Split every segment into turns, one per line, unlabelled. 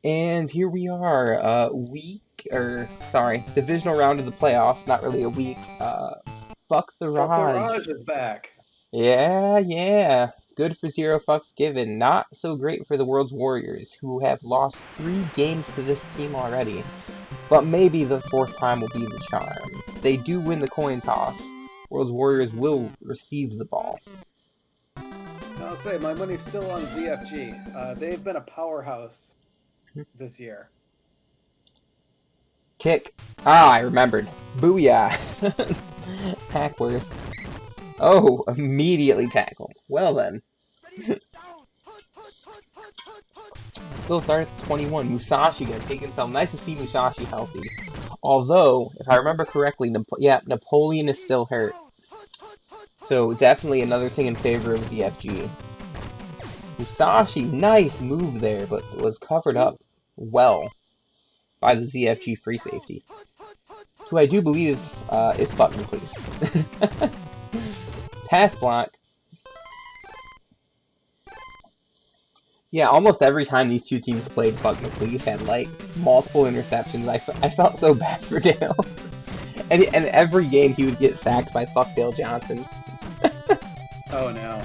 And here we are, divisional round of the playoffs. Not really a week. Fuck the
Fuck the
Raj.
Raj is back.
Yeah, yeah. Good for zero fucks given. Not so great for the World's Warriors, who have lost 3 games to this team already. But maybe the fourth time will be the charm. If they do win the coin toss, World's Warriors will receive the ball.
I'll say my money's still on ZFG. They've been a powerhouse this year.
Kick. Ah, I remembered. Booyah. Hackworth. Oh, immediately tackle. Well then. Still start at 21. Musashi gonna take himself. Nice to see Musashi healthy. Although, if I remember correctly, Napoleon is still hurt. So definitely another thing in favor of ZFG. Musashi, nice move there, but was covered up well by the ZFG free safety, who I do believe is fucking please. Pass block. Yeah, almost every time these two teams played, Fuck McLeese had like multiple interceptions. I felt so bad for Dale. and every game he would get sacked by Fuck Dale Johnson.
Oh no.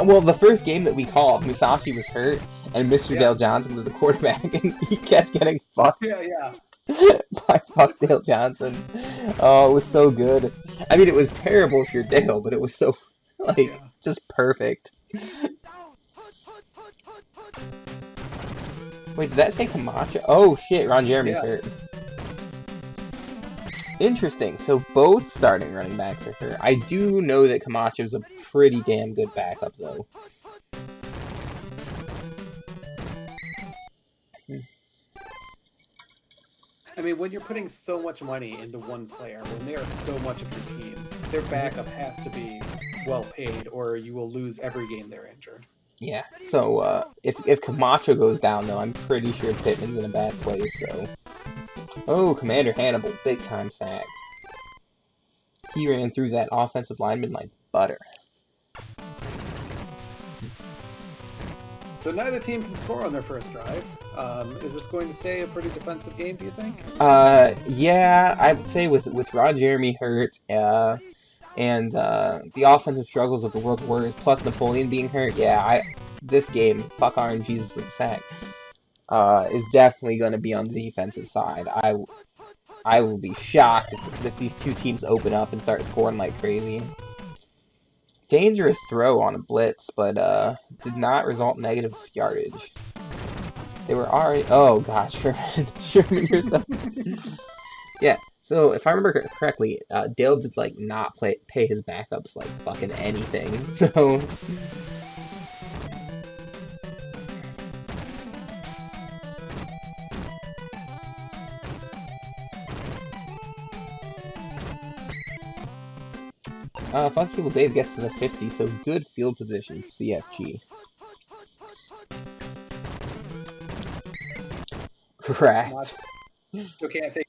Well, the first game that we called, Musashi was hurt, and Mr. Dale Johnson was the quarterback, and he kept getting fucked by Fuck Dale Johnson. Oh, it was so good. I mean, it was terrible if you're Dale, but it was so, like, just perfect. Wait, did that say Camacho? Oh shit, Ron Jeremy's hurt. Interesting. So both starting running backs are hurt. I do know that Camacho's a pretty damn good backup, though.
I mean, when you're putting so much money into one player, when they are so much of your team, their backup has to be well paid, or you will lose every game they're injured.
Yeah. So if Camacho goes down, though, I'm pretty sure Pittman's in a bad place. So. Oh, Commander Hannibal, big time sack. He ran through that offensive lineman like butter.
So neither team can score on their first drive. Is this going to stay a pretty defensive game, do you think?
Yeah, I would say with Ron Jeremy hurt, and the offensive struggles of the World Warriors, plus Napoleon being hurt, this game, fuck RNG's with the sack, is definitely going to be on the defensive side. I will be shocked if these two teams open up and start scoring like crazy. Dangerous throw on a blitz, but did not result in negative yardage. They were already... Oh gosh, Sherman yourself. Yeah, so if I remember correctly, Dale did like not pay his backups like fucking anything, so... Fuck Evil Dave gets to the 50, so good field position for CFG. Correct.
So can't take.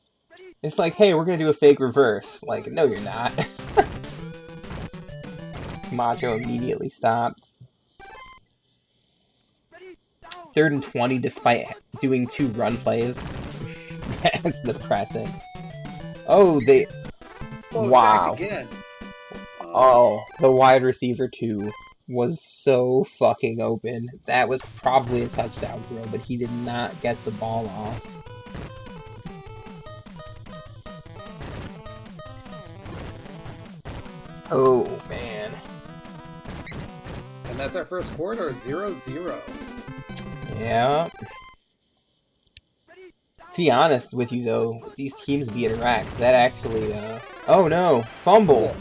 It's like, hey, we're gonna do a fake reverse. Like, no, you're not. Macho immediately stopped. 3rd and 20 despite doing 2 run plays. That's depressing. Oh, they... Wow.
Again.
Oh, the wide receiver, too, was so fucking open. That was probably a touchdown throw, but he did not get the ball off. Oh, man.
And that's our first quarter, 0-0.
Yeah. To be honest with you, though, with these teams being racked, that actually, Oh, no! Fumble!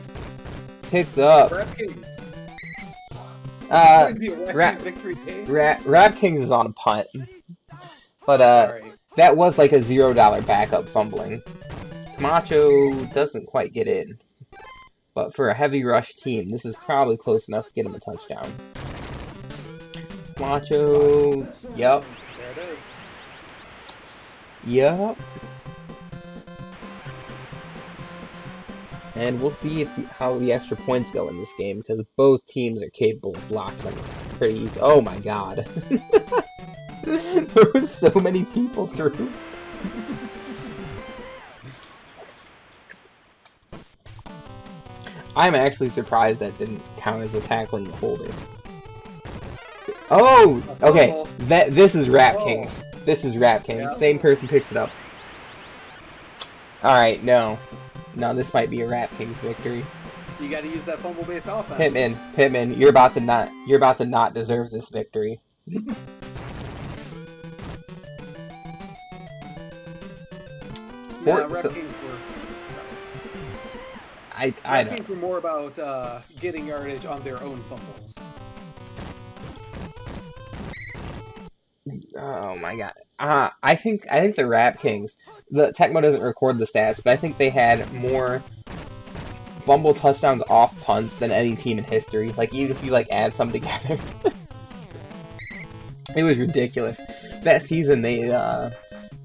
Picked up. RapKings is on a punt. But, that was like a $0 backup fumbling. Camacho doesn't quite get in. But for a heavy rush team, this is probably close enough to get him a touchdown. Camacho, yep.
There it is.
Yep. And we'll see how the extra points go in this game, because both teams are capable of blocking them pretty easy. Oh my god. There was so many people through. I'm actually surprised that didn't count as a tackling the holder. Oh, okay. This is Rap Kings. This is Rap Kings.
Yeah.
Same person picks it up. All right, no, this might be a Rap Kings victory.
You got to use that fumble-based offense.
Pittman, you're about to not deserve this victory.
Rap Kings were.
I know.
Rap Kings were more about getting yardage on their own fumbles.
Oh my god. I think the Rap Kings, the Tecmo doesn't record the stats, but I think they had more fumble touchdowns off punts than any team in history. Like, even if you like add some together. It was ridiculous. That season they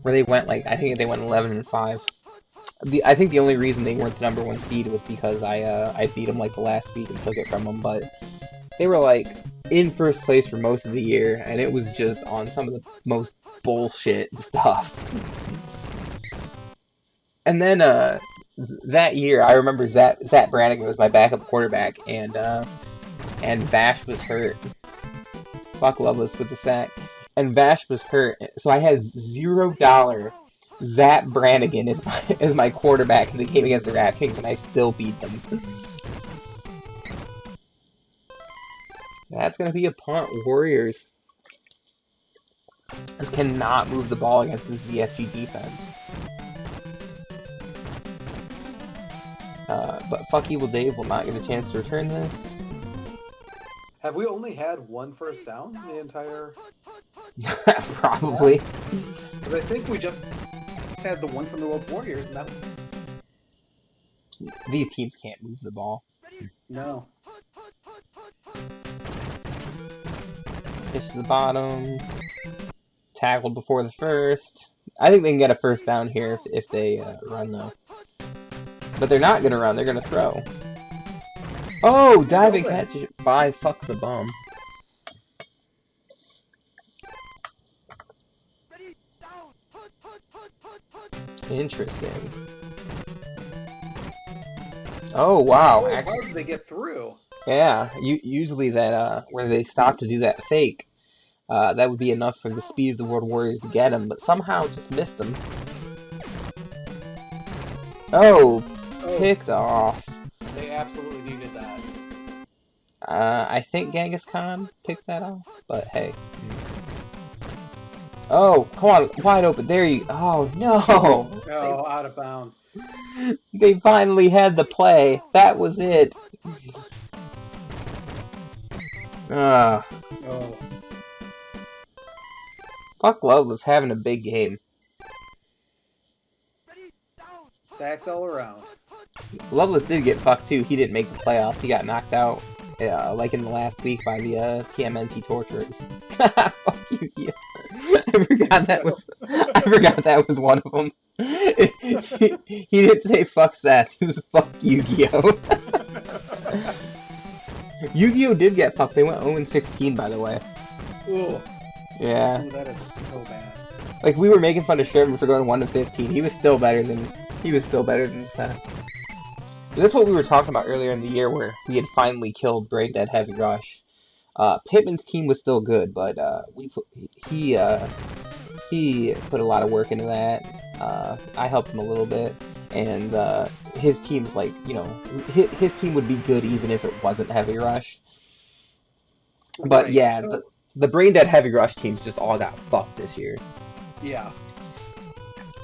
where they went like, I think they went 11-5. I think the only reason they weren't the #1 seed was because I beat them like the last week and took it from them, but they were like in first place for most of the year, and it was just on some of the most bullshit stuff. And then that year, I remember Zach Brannigan was my backup quarterback, and Vash was hurt. Fuck Loveless with the sack. And Vash was hurt, so I had $0 Zach Brannigan as my quarterback in the game against the Rat Kings, and I still beat them. That's gonna be a punt. Warriors just cannot move the ball against the ZFG defense. But fuck Evil Dave will not get a chance to return this.
Have we only had one first down the entire?
Probably.
Because I think we just had the one from the World Warriors, and that was...
These teams can't move the ball.
No.
Pitch to the bottom. Tackled before the first. I think they can get a first down here if they run, though. But they're not going to run. They're going to throw. Oh, diving catch by fuck the bum. Interesting. Oh, wow.
How did they get through?
Yeah, usually that, where they stop to do that fake, that would be enough for the speed of the World Warriors to get him, but somehow just missed him. Oh, picked off.
They absolutely needed that.
I think Genghis Khan picked that off, but hey. Oh, come on, wide open, there you, oh no!
Oh, out of bounds.
They finally had the play, that was it.
Oh.
Fuck Loveless having a big game.
Sacks all around.
Loveless did get fucked too. He didn't make the playoffs. He got knocked out, like in the last week by the TMNT Torturers. Fuck you, yeah. I forgot that was one of them. He didn't say fuck Seth. He was fuck Yu-Gi-Oh. Yu-Gi-Oh did get fucked. They went 0-16, by the way.
Ooh.
Yeah.
Ooh, that is so bad.
Like, we were making fun of Sherman for going 1-15. He was still better than Seth. That's what we were talking about earlier in the year, where we had finally killed Brain Dead Heavy Rush. Pittman's team was still good, but he put a lot of work into that. I helped him a little bit, and his team's like, you know, his team would be good even if it wasn't Heavy Rush. But
right.
yeah,
So,
the Brain Dead Heavy Rush teams just all got fucked this year.
yeah.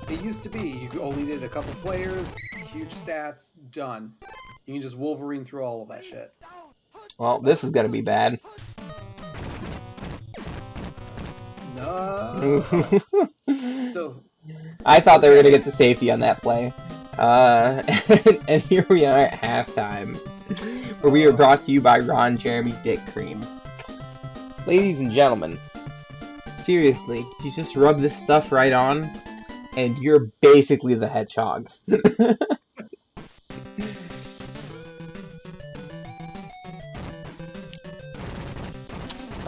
It used to be you only needed a couple players, huge stats, done. You can just Wolverine through all of that shit.
Well, this is gonna be bad.
No. So
I thought they were gonna get the safety on that play. And here we are at halftime, where we are brought to you by Ron Jeremy Dick Cream. Ladies and gentlemen, seriously, you just rub this stuff right on, and you're basically the hedgehog.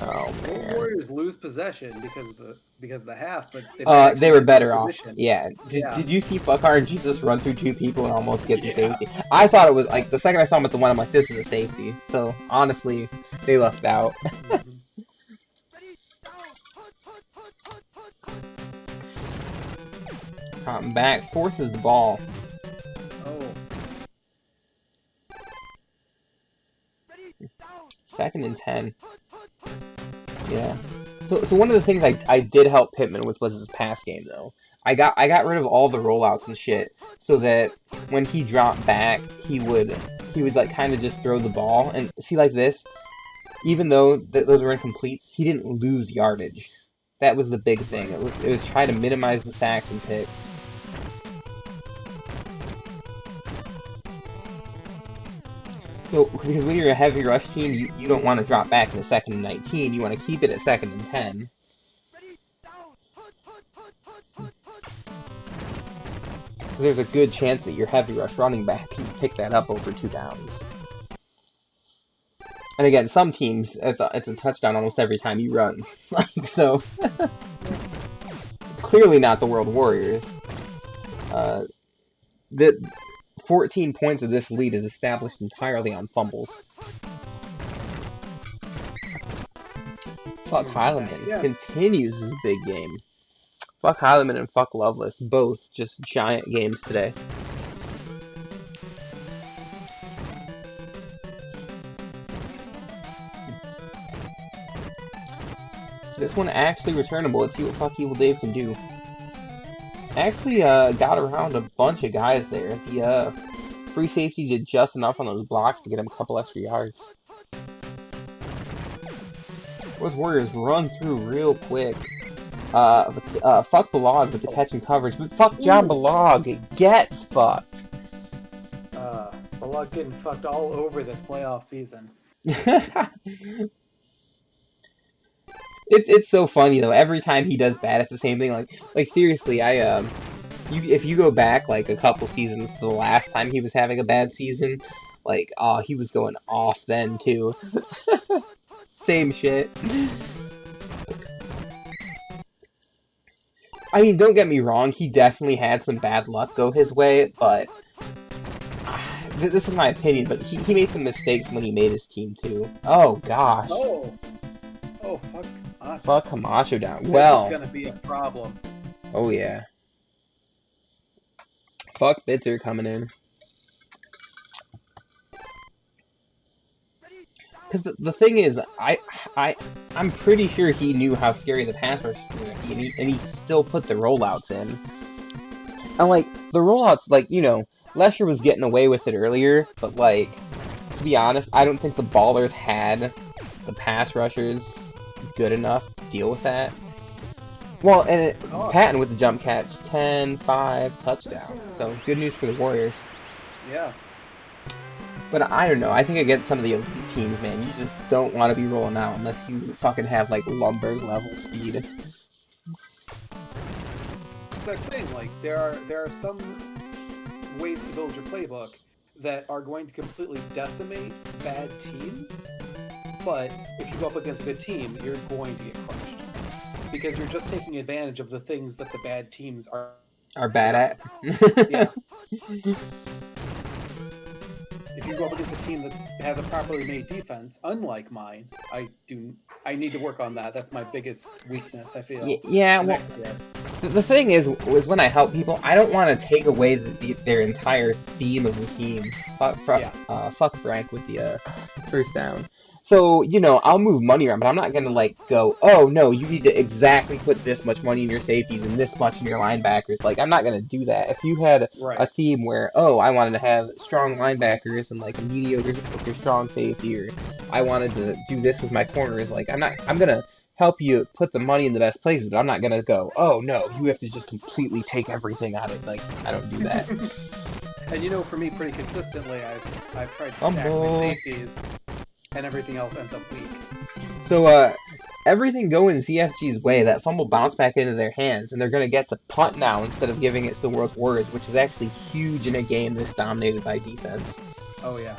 Oh man.
Warriors lose possession because of the half, but they might
They
actually
were
get better
better off.
position.
Yeah.
Yeah.
Did you see Fuckar and Jesus run through 2 people and almost get the
Yeah.
safety? I thought it was like the second I saw him at the one, I'm like, this is a safety. So honestly, they lucked out.
Mhm.
Cotton back forces the ball.
Oh.
2nd and 10. Yeah. So one of the things I did help Pittman with was his pass game though. I got rid of all the rollouts and shit so that when he dropped back, he would like kind of just throw the ball and see like this. Even though those were incompletes, he didn't lose yardage. That was the big thing. It was trying to minimize the sacks and picks. So, because when you're a heavy rush team, you don't want to drop back in the 2nd and 19. You want to keep it at 2nd and 10. Because there's a good chance that your heavy rush running back can pick that up over 2 downs. And again, some teams, it's a touchdown almost every time you run. So, clearly not the World Warriors. The 14 points of this lead is established entirely on fumbles. Fuck Heilemann continues his big game. Fuck Heilemann and fuck Lovelace, both just giant games today. This one actually returnable. Let's see what fuck Evil Dave can do. Actually, got around a bunch of guys there. The free safety did just enough on those blocks to get him a couple extra yards. Those Warriors run through real quick. Fuck Balog with the catch and coverage, but fuck John Balog. It gets fucked.
Balog getting fucked all over this playoff season.
It's so funny though. Every time he does bad, it's the same thing. Like seriously, if you go back like a couple seasons to the last time he was having a bad season, like he was going off then too. Same shit. I mean, don't get me wrong, he definitely had some bad luck go his way, but this is my opinion, but he made some mistakes when he made his team too. Oh gosh.
Oh fuck.
Fuck Camacho down. Well,
this is gonna be a problem.
Oh yeah. Fuck Bitzer coming in. Because the thing is, I'm pretty sure he knew how scary the pass rush was going to be, and he still put the rollouts in. And like the rollouts, like Lesher was getting away with it earlier, but like to be honest, I don't think the Ballers had the pass rushers good enough to deal with that. Well, and Patton with the jump catch, 10-5 touchdown. So good news for the Warriors.
Yeah.
But I don't know. I think against some of the elite teams, man, you just don't want to be rolling out unless you fucking have like Lumberg level speed.
It's that thing. Like there are some ways to build your playbook that are going to completely decimate bad teams. But if you go up against a good team, you're going to get crushed because you're just taking advantage of the things that the bad teams are
bad at.
Yeah. If you go up against a team that has a properly made defense, unlike mine, I need to work on that. That's my biggest weakness, I feel.
Yeah, well, the thing is when I help people, I don't want to take away their entire theme of the team. Fuck Frank with the first down. So, I'll move money around, but I'm not going to, like, go, oh, no, you need to exactly put this much money in your safeties and this much in your linebackers. Like, I'm not going to do that. If you had a theme where, oh, I wanted to have strong linebackers and, like, a mediocre strong safety, or I wanted to do this with my corners, like, I'm going to help you put the money in the best places, but I'm not going to go, oh, no, you have to just completely take everything out of it. Like, I don't do that.
And, for me, pretty consistently, I've tried to stack my safeties. And everything else ends up weak.
So, everything going ZFG's way, that fumble bounced back into their hands, and they're going to get to punt now instead of giving it to the World Warriors, which is actually huge in a game this dominated by defense.
Oh, yeah.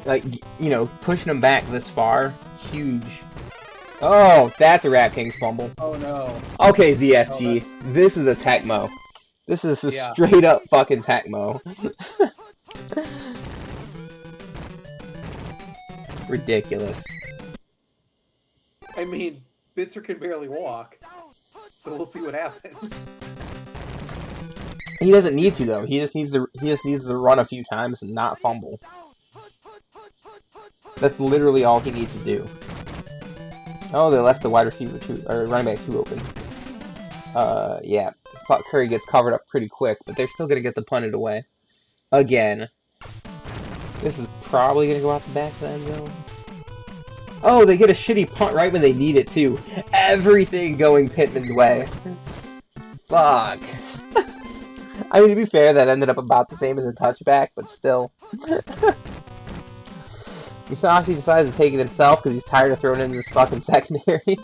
Like, pushing them back this far, huge. Oh, that's a Rat King's fumble.
Oh no.
Okay, ZFG, this is a Tecmo. This is a
Yeah.
straight up fucking Tecmo. Ridiculous.
I mean, Bitzer can barely walk, so we'll see what happens.
He doesn't need to though. He just needs to run a few times and not fumble. That's literally all he needs to do. Oh, they left the wide receiver 2 or running back 2 open. Yeah. Fuck, Curry gets covered up pretty quick, but they're still gonna get the punted away. Again. This is probably gonna go out the back of the end zone. Oh, they get a shitty punt right when they need it too. Everything going Pittman's way. Fuck. I mean, to be fair, that ended up about the same as a touchback, but still. Musashi decides to take it himself because he's tired of throwing in this fucking secondary.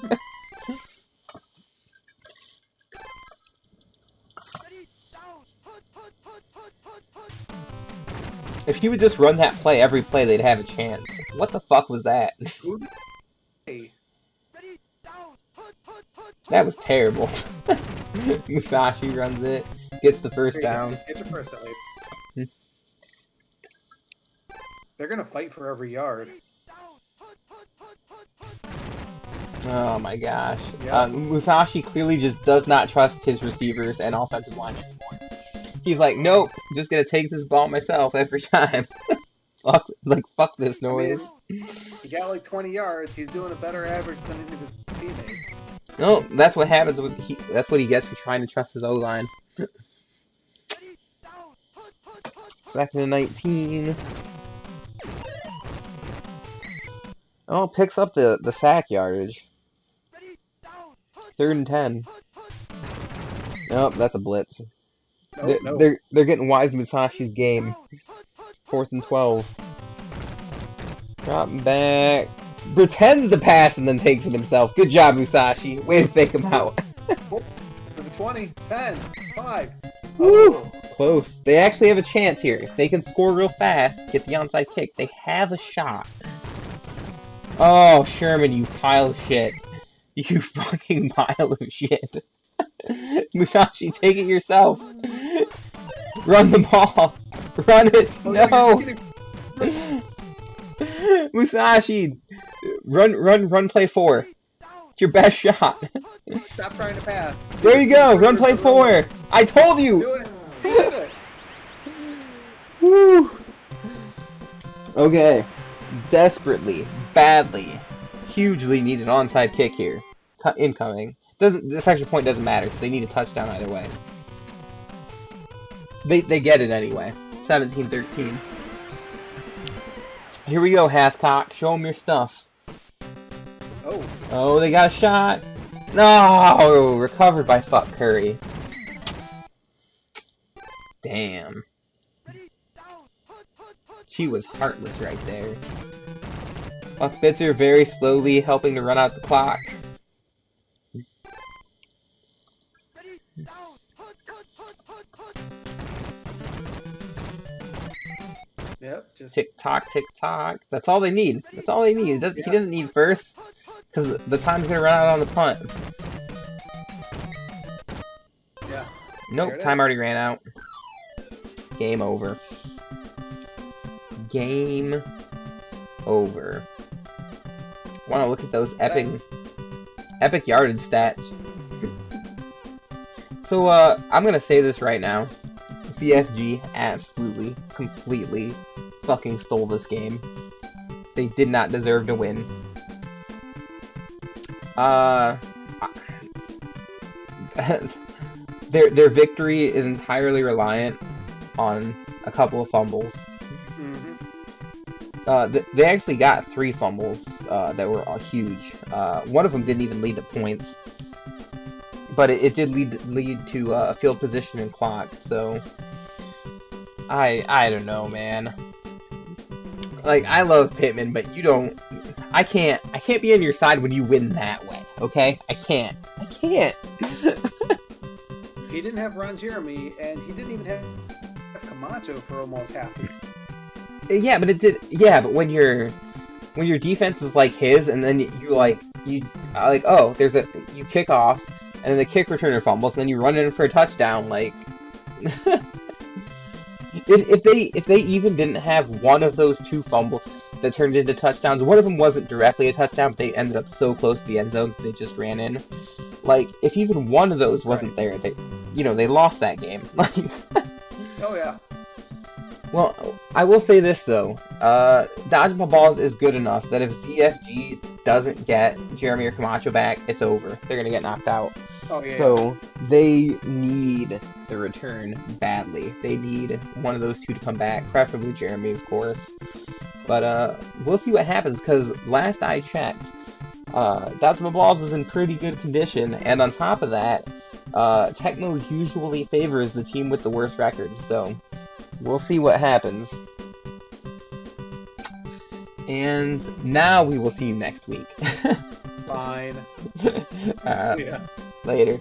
If he would just run that play every play, they'd have a chance. What the fuck was that? That was terrible. Musashi runs it, gets the first down.
Get your first at least. They're gonna fight for every yard.
Oh my gosh.
Yeah.
Musashi clearly just does not trust his receivers and offensive line anymore. He's like, nope, I'm just gonna take this ball myself every time. Fuck this noise.
I mean, he got like 20 yards. He's doing a better average than any of his teammates.
No, that's what happens that's what he gets for trying to trust his O-line. 2nd and 19. Oh, picks up the sack yardage. 3rd and 10. Nope, that's a blitz.
Nope.
They're getting wise to Musashi's game. 4th and 12. Dropping back. Pretends to pass and then takes it himself. Good job, Musashi. Way to fake him out.
For the 20, 10, 5.
Woo!
Oh.
Close. They actually have a chance here. If they can score real fast, get the onside kick, they have a shot. Oh, Sherman, you pile of shit. You fucking pile of shit. Musashi, take it yourself. Run the ball. Run it. No. Musashi, run play 4. It's your best shot.
Stop trying to pass.
There you go. Run play 4. I told you.
Do it. He did it.
Woo. Okay. Desperately, badly, hugely need an onside kick here. Incoming. This extra point doesn't matter because they need a touchdown either way. They get it anyway. 17-13. Here we go, Hathcock. Show them your stuff.
Oh.
Oh, they got a shot. No, recovered by fuck Curry. Damn. She was heartless right there. Fuck Bitzer very slowly helping to run out the clock.
Yep. Just
Tick tock, tick tock. That's all they need. That's all they need. He doesn't need first, because the time's gonna run out on the punt.
yeah.
Nope, time already ran out. Game over. Game over. Want to look at those epic yardage stats. So I'm gonna say this right now. CFG absolutely, completely fucking stole this game. They did not deserve to win. Their victory is entirely reliant on a couple of fumbles. They actually got 3 fumbles that were huge. One of them didn't even lead to points, but it did lead to field position and clock. So I don't know, man. Like, I love Pittman, but you don't. I can't be on your side when you win that way. Okay, I can't.
He didn't have Ron Jeremy, and he didn't even have Camacho for almost half.
Yeah, but it did. Yeah, but when you're when your defense is like his, and then oh, you kick off, and then the kick returner fumbles, and then you run in for a touchdown, like. If they even didn't have one of those two fumbles that turned into touchdowns, one of them wasn't directly a touchdown, but they ended up so close to the end zone that they just ran in. Like, if even one of those wasn't there, they lost that game.
Oh yeah.
Well, I will say this though, Dodging My Balls is good enough that if ZFG doesn't get Jeremy or Camacho back, it's over. They're gonna get knocked out.
Oh yeah.
So they need the return badly. They need one of those two to come back, preferably Jeremy, of course. But we'll see what happens, because last I checked, Dodging My Balls was in pretty good condition, and on top of that, Tecmo usually favors the team with the worst record, so we'll see what happens. And now we will see you next week.
Fine.
Yeah.
Yeah.
Later.